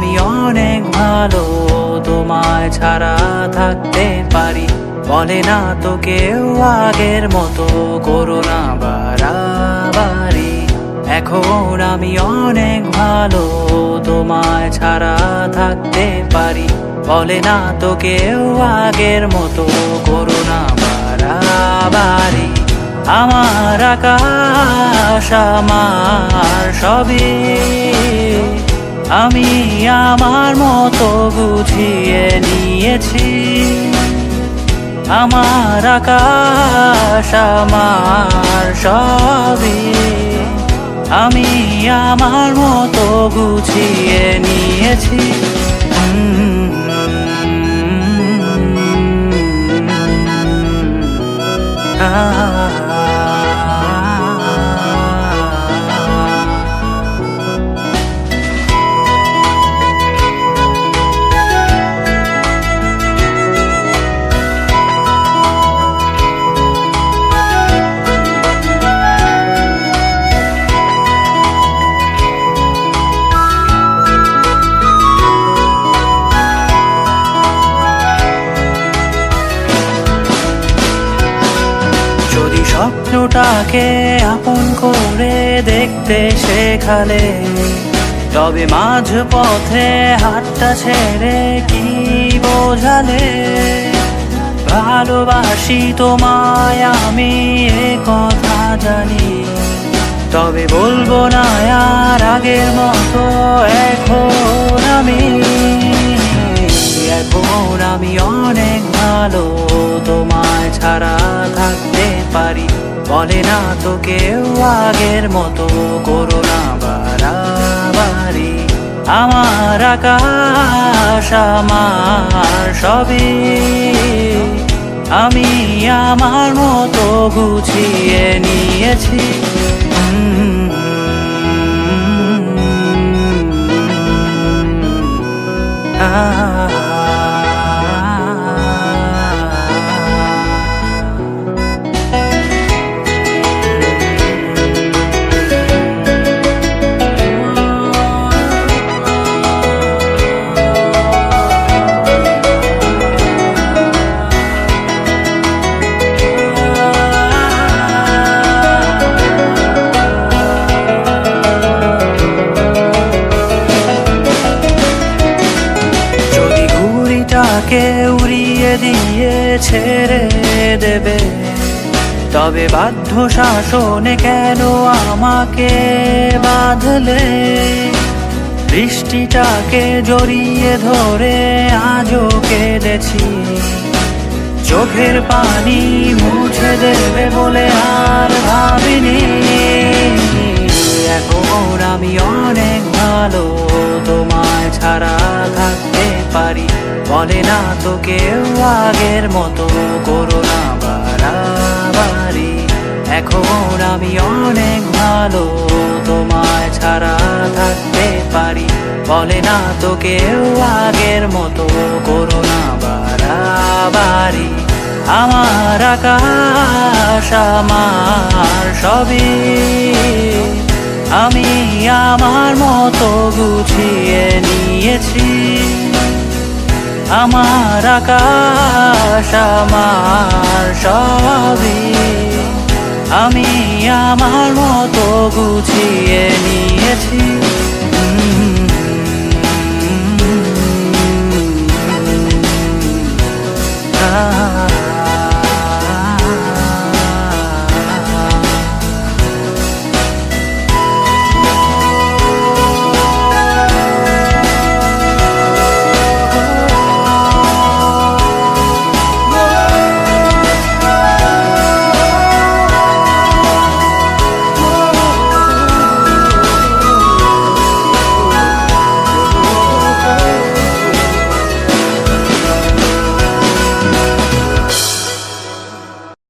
আমি অনেক ভালো, তোমায় ছাড়া থাকতে পারি। বলে না তো কেউ আগের মতো করো না বাড়াবাড়ি। এখন আমি অনেক ভালো, তোমায় ছাড়া থাকতে পারি। বলে না তো কেউ আগের মতো করো না বাড়াবাড়ি। আমার আকাশ আমার সবই, আমি আমার মতো গুছিয়ে নিয়েছি। আমার আকাশ আমার সবই, আমি আমার মতো গুছিয়ে নিয়েছি। যদি স্বপ্নটাকে আপন করে দেখতে শেখালে, তবে মাঝ পথে হাতটা ছেড়ে কি বোঝালে? ভালোবাসি তোমায় আমি এ কথা জানি, তবে বলবো না আর আগের মতো। এখন আমি অনেক ভালো, তোমায় ছাড়া থাকতে পারি। বলে না তো কেউ আগের মতো করো না বাড়াবাড়ি। আমার আকাশ আমার সবই, আমি আমার মতো গুছিয়ে নিয়েছি। কে উড়িয়ে দিয়ে ছেড়ে দেবে, তবে বাধ্য শাসনে কেন আমাকে বাঁধলে? বৃষ্টিটাকে জড়িয়ে ধরে আজও কেঁদেছি, চোখের পানি মুছে দেবে বলে আর ভাবিনি। এখন আমি অনেক ভালো, তোমায় ছাড়া থাকতে পারি। বলে না তো কেউ আগের মতো করো না বাড়াবাড়ি। এখন আমি অনেক ভালো, তোমায় ছাড়া থাকতে পারি। বলে না তো কেউ আগের মতো করো না বাড়াবাড়ি। আমার আকাশ আমার সবই, আমি আমার মতো গুছিয়ে নিয়েছি। আমার আকাশ আমার সবই, আমি আমার মতো গুছিয়ে নিয়েছি।